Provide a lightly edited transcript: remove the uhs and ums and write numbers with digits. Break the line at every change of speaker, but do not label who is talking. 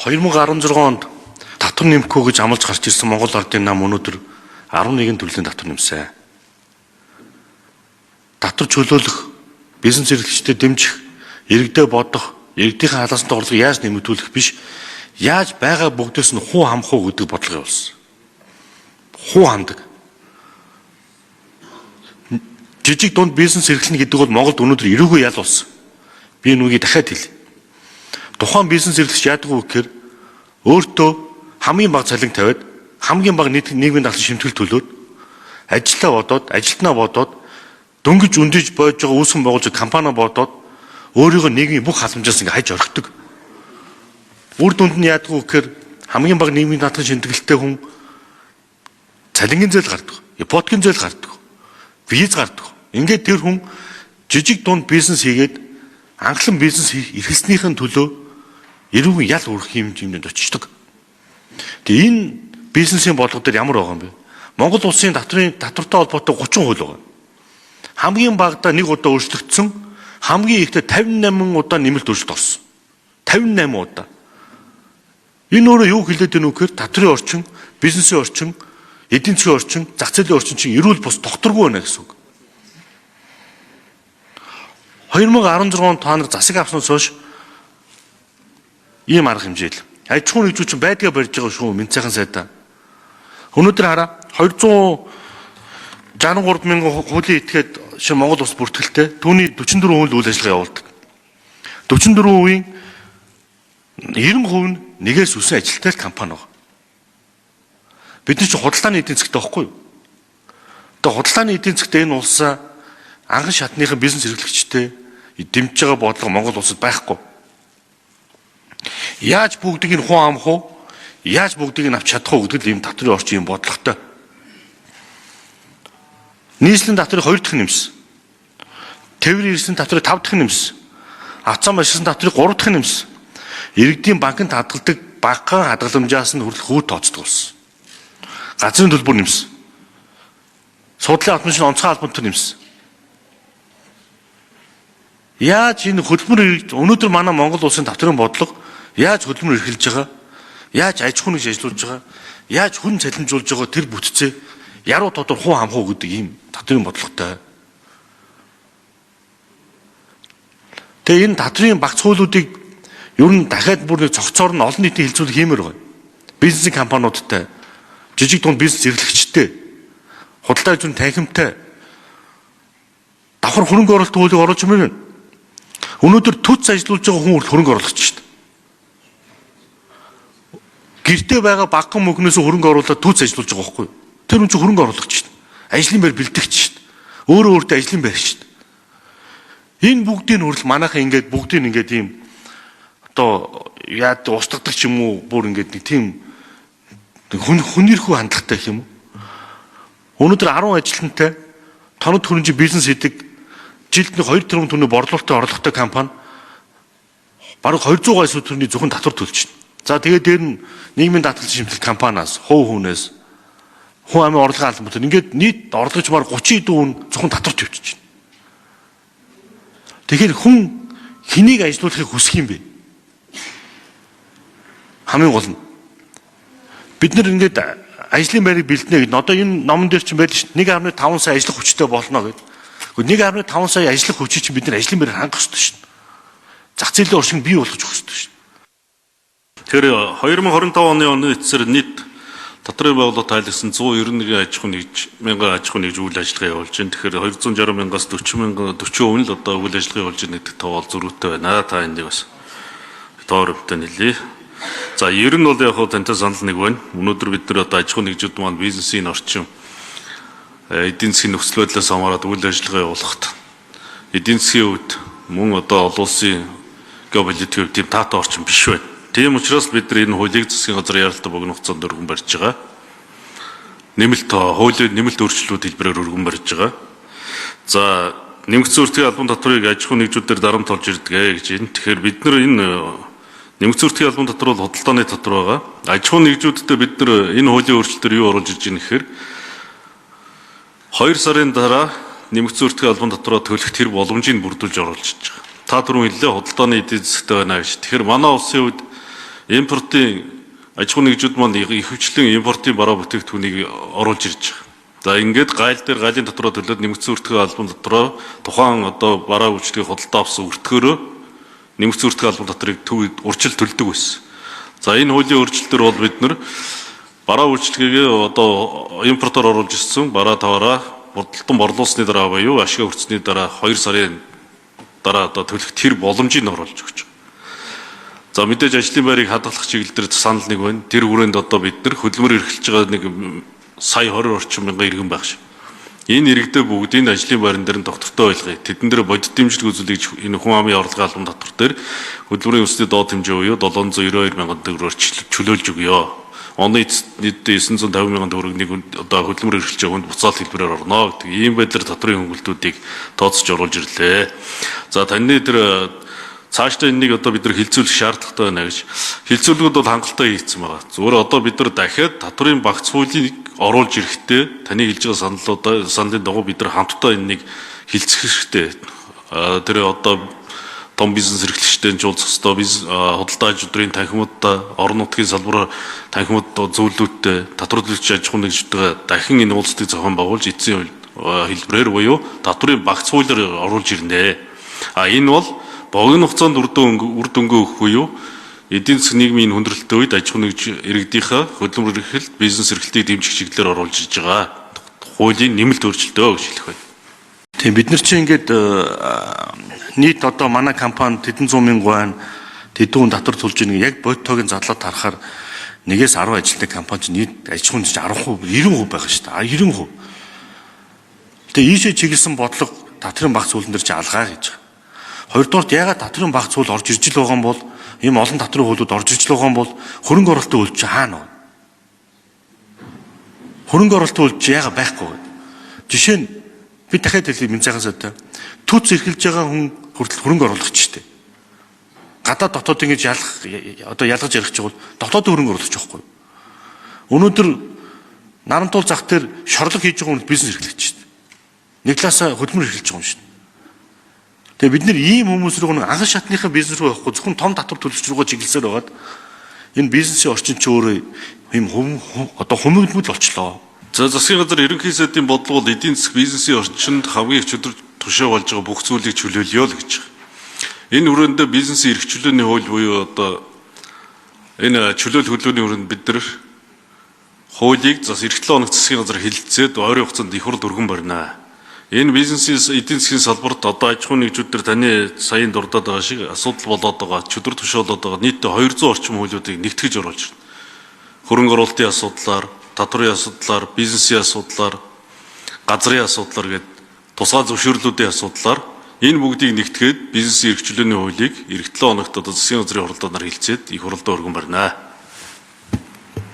2016 онд татвар нэмэхгүй гэж амлаж гарч ирсэн Монгол Ардын нам өнөөдөр 11 төрлийн татвар нэмсэн. Татвар чөлөөлөх, бизнес эрхлэгчдэд дэмжих, иргэдэд бодох, иргэдийн халаасанд орлого яаж нэмэгдүүлэх биш, яаж байгаа бүгдээс нь хуу хамах уу гэдэг бодлого явуулсан. Хуу хамдаг. Жижиг дунд бизнес эрхлэнэ гэдэг бол Монголд өнөөдөр эрүүгүй ял болсон. Би нүгийг дахиад хэлье. Тухайн бизнес эрхлэгч яадаг вэ гэхээр өөртөө хамгийн бага цалин тавиад хамгийн бага нийгмийн даатгал шимтгэл төлөөд ажилтаа бодоод ажилтнаа бодоод дөнгөж өндөж бойж байгаа үүсгэн байгуулж компани бодоод өөрийгөө нийгмийн бүх халамжаас ингээ хайж орхидог. Үр дүнд нь яадаг вэ гэхээр хамгийн бага нийгмийн даатгал шимтгэлтэй хүн цалингийн зээл гардаг, ипотекийн зээл гардаг, виз гардаг. Ингээд тэр хүн жижиг дунд бизнес хийгээд анхлан бизнес эрхэлснийхэн төлөө эрүүгийн ял үрэх хэмжээнд очдог. Тэгээ энэ бизнесийн бодлого дээр ямар байгаа юм бэ? Монгол улсын татвартай холбоотой 30% байгаа. Хамгийн багадаа нэг удаа өөрчлөгдсөн, хамгийн ихдээ 58 удаа нэмэлт өөрчлөлт орсон. 58 удаа. Энэ өөрөө юу хэлээд байна вэ гэхээр татварын орчин, бизнесийн орчин, эдийн засгийн орчин, зах зээлийн орчин чинь эрүүл бус докторгүй байна гэсэн үг. 2016 онд та нар засаг авснаас хойш ийм арга хэмжээл. Аж ахуйн нэгжүүч байдгаа барьж байгаа шүү Минцайхан сайдаа. Өнөөдөр хараа 263 мянган хуулийн этгээд шин Монгол улс бүртгэлтэй түүний 44% үйл ажиллагаа явуулдаг. 44%-ийн 90% нь нэгээс үсэн ажилттай компани байна. Бид нар ч худалдааны эдийн засгт байхгүй юу? Тэгээ худалдааны эдийн засгт энэ улсаа анхан шатныхан бизнес эрхлэгчтэй дэмжиж байгаа бодлого Монгол улсад байхгүй. Яаж бүгдийг нь хуу амах уу? Яаж бүгдийг нь авч чадах уу гэдэг л ийм татварын орчин юм бодлоготой. Нийслэлийн татварыг 2 дахин нэмсэн. Тээврийн ирсэн татварыг 5 дахин нэмсэн. Авцаа машин татварыг 3 дахин нэмсэн. Иргэдийн банкнд хадгалдаг багахан хадгаламжаас нь хүртэл хүү тооцдог болсон. Газрын төлбөр нэмсэн. Судлалын албан онцгой албан төр нэмсэн. Яаж энэ хөдөлмөр өнөөдөр манай Монгол улсын татварын бодлого яаж хөдөлмөр эрхэлж байгаа? Яаж аж ахуйн нэгж ажиллуулж байгаа? Яаж хүн цалинжуулж байгаа тэр бүтцээ яруу тодор хуу хамах уу гэдэг ийм татварын бодлоготой. Тэгээ энэ татварын багц хуулиудыг ер нь дахиад бүр цогцоор нь олон нийтийн хилцүүлэх хиймээр байна. Бизнесийн компаниудтай, жижиг дунд бизнес эрхлэгчтэй, худалдаа зүйн танхимтай давхар хөрөнгө оруулалт хуулийг оруулж ирмээр байна. Өнөөдөр төц ажиллуулж байгаа хүн хөрөнгө оруулагч шүү дээ. Гэртээ байгаа багхан мөнгнөөс хөрөнгө оруулаад төц ажиллуулж байгаа байхгүй юу? Тэр хүн чинь хөрөнгө оруулагч шүү дээ. Ажлын байр бэлтгэгч шүү дээ. Өөрөө өөртөө ажлын байр шүү дээ. Энэ бүгдийг нь хүрэл манайхан ингээд бүгдийг нь ингээд ийм одоо яад устгадаг ч юм уу бүр ингээд нэг тийм хүнэрхүү хандлагатай гэх юм уу? Өнөөдөр 10 ажилтнтай тоног хөрөнгөний бизнес хийдэг жилд нэг 2 тэрбум төгрөгийн борлуулалттай орлоготой компани баруун 200 сая төгрөгийн зөвхөн татвар төлж байна. За тэгээд дээр нь нийгмийн даатгал шимтгэл компаниас, хувь хүнээс, хүн амын орлогын албан төр ингээд нийт орлогч маар 30 дүүн зөвхөн татвар төлж байна. Тэгэхээр хүн хэнийг ажилуулахыг хүсэх юм бэ? Хамгийн гол нь бид нар ингээд ажлын байрыг бэлднэ гэдэг. Одоо энэ номон дээр чинь байдаг шүү дээ. 1.5 сая ажиллах хүчтэй болно гэдэг. 1.5 сая ажиллах хүчийг чинь бид нар ажлын байраар хангах хэрэгтэй шүү дээ. Зах зээлийн орчин бий болгож өгөх хэрэгтэй шүү дээ.
Тэгэхээр 2025 оны эцсээр нийт татварын байгууллага тайлбарсан 191 аж ахуйн нэгж мянган аж ахуйн нэгж үйл ажиллагаа явуулж байна. Тэгэхээр 260 мянгаас 40 мянган 40% нь л одоо үйл ажиллагаа явуулж байгаа гэдэг тоол зөрүүтэй байна. Та энийг бас тооромтой хэлье. За ер нь бол яг хөө тантай санал нэг байна. Өнөөдөр бид нар одоо аж ахуйн нэгжүүд маань бизнесийн орчин эдийн засгийн нөхцөл байдлаас хамаарат үйл ажиллагаа явуулахад эдийн засгийн үед мөн одоо олон улсын геополитикийн тийм таатай орчин биш байна. Тийм учраас бид нар энэ хуулийг засгийн газрын яралтай богино хугацаанд өргөн барьж байгаа. Хуулийн нэмэлт өөрчлөлүүд хэлбэрээр өргөн барьж байгаа. За нэмэгдсэн үртгийн албан татварыг аж ахуйн нэгжүүдээр дарамт олж ирдэг гэж байна. Тэгэхээр бид нар энэ нэмэгдсэн үртгийн албан татвар бол худалдааны татвар байгаа. Аж ахуйн нэгжүүдтэй бид нар энэ хуулийн өөрчлөлтөөр юу оруулж ирж байгаа гэхээр 2 сарын дараа нэмэгдсэн үртгийн албан татвараа төлөх тэр боломжийг бүрдүүлж оруулж ирж байгаа. Та түрүүн хэллээ худалдааны эдийн засгт байна гэж. Тэгэхээр манай улсын хувьд импортын аж ахуйн нэгжүүд маань ихэвчлэн импортын бараа бүтээгдэхүүнийг оруулж ирж байгаа. За ингээд гайл дээр гайлын дотроо төлөөд нэмэгдсэн өртгөө албан дотроо тухайн одоо бараа үйлчлэгийг худалдаа авсан өртгөөрөө нэмэгдсэн өртгөө албан дотрыг урьдчил төлдөг байсан. За энэ хуулийн өөрчлөлтөөр бол бид нар бараа үйлчлэгийг одоо импортоор оруулж ирсэн бараа таваараа худалдан борлуулсны дараа буюу ашиг өртсөний дараа 2 сарын дараа одоо төлөх тэр боломжийг оруулж өгч. За мэдээж ажлын байрыг хадгалах чиглэлээр санал нэг байна. Тэр хүрээнд одоо бид нар хөдөлмөр эрхэлж байгаа нэг сая 20 орчим мянган иргэн байх шиг. Энэ иргэдээ бүгдийг ажлын байран дээр нь доктортой байлгая. Тэдэн дээр бодит дэмжлэг үзүүлэгч энэ хүн амын орлогын албан дотор дээр хөдөлмөрийн өсөлтийн доод хэмжээ буюу 792 мянган төгрөгөөр чөлөөлж өгье. Оны нийтдээ 950 мянган төгрөгийг одоо хөдөлмөр эрхэлж байгаа хүнд буцаалт хэлбэрээр орно гэдэг ийм байдлаар татврын хөнгөлтүүдийг тооцож оруулж ирлээ. За таны тэр цаашдаа энэнийг одоо бид нар хилцүүлэх шаардлагатай байна гэж. Хилцүүлгүүд бол хангалттай хийгдсэн байгаа. Зүгээр одоо бид нар дахиад татврын багц хуулийг оруулж ирэхдээ таны хэлж байгаа саналын дагуу бид нар хамтдаа энэнийг хилцэх хэрэгтэй. Тэр одоо том бизнес эрхлэгчтэй жуулцах ёстой, худалдаа аж ахуйн танхимуудтай, орон нутгийн салбар танхимууд зөвлөлттэй, татвар төлөгч аж ахуйн нэгжтэйгээ дахин энэ уулзалтыг зохион байгуулж эцсийн хэлбэрээр буюу татврын багц хуулиар оруулж ирнэ. Энэ бол богино хугацаанд үр дүнгээ өгөх буюу эдийн засгийн нийгмийн хүндрэлтэй үед аж ахуйн нэгж иргэдийнхээ хөдөлмөр эрхлэлт, бизнес эрхлэлтийг дэмжих чиглэлээр оруулж ирж байгаа хуулийн нэмэлт өөрчлөлтөө гэж хэлэх байна.
Тийм бид нар чинь ингээд нийт одоо манай компани тэдэн 100 мянга байна. Тэдэн хүн татвар төлж байгаа яг бодтойгийн задлаад харахаар 1-10 ажилтны компани чинь нийт аж ахуйн 10%, 90% байгаа шүү дээ. 90%. Тэгээ ийшээ чиглэсэн бодлого татврын багц хуулин дээр чи алгаа гэж байгаа. Хоёрдугаарт ягаад татврын багц хууль орж ирж л байгаа юм бол ийм олон татврын хуулиуд орж ирж л байгаа юм бол хөрөнгө оруулалтын хууль чи хаана вэ? Хөрөнгө оруулалтын хууль чи ягаад байхгүй вэ? Жишээ нь би дахиад хэлье Минцайхан сайтай. Төц эрхэлж байгаа хүн хүртэл хөрөнгө оруулагч шүү дээ. Гадаад дотоод ингэж ялгаж ярих чинь бол дотоодын хөрөнгө оруулагч байхгүй юу? Өнөөдөр Нарантуул зах дээр шорлог хийж байгаа хүн бизнес эрхлэгч шүү дээ. Нэг талаасаа хөдөлмөр эрхэлж байгаа юм шүү дээ. Тэгээ бид нэр ийм хүмүүс рүү анхан шатныхаа бизнес рүү явахгүй зөвхөн том татвар төлөгч рүүгээ чиглэлсээр байгаад энэ бизнесийн орчин ч өөрөө ийм одоо хүмүүдмэл болчлоо.
За засгийн газар ерөнхий сайдын бодлого бол эдийн засаг бизнесийн орчинд хамгийн их өдөр тушаа болж байгаа бүх зүйлийг чөлөөлөё л гэж байгаа. Энэ хүрээндээ бизнесийн эрх чөлөөний хууль буюу одоо энэ чөлөөл хөдөлгөөний хүрээнд бид нар хуулийг зас эх 7 хоног засгийн газар хэлэлцээд ойрын хугацаанд их хурд өргөн барина. Энэ бизнесийн эдийн засгийн салбарт одоо аж ахуйн нэгжүүд төр таны саяын дурдаад байгаа шиг асуудал болоод байгаа, чөдөр тушаалаад байгаа нийтдээ 200 орчим хуулиудыг нэгтгэж оруулж байна. Хөрөнгө оруулалтын асуудлаар, татврын асуудлаар, бизнесийн асуудлаар, газрын асуудлаар гээд тусгай зөвшөөрлүүдийн асуудлаар энэ бүгдийг нэгтгээд бизнесийн эрх чөлөөний хуулийг эх 7 хоногт одоо засгийн газрын хуралдаанаар хэлцээд их хуралдаа өргөн барина.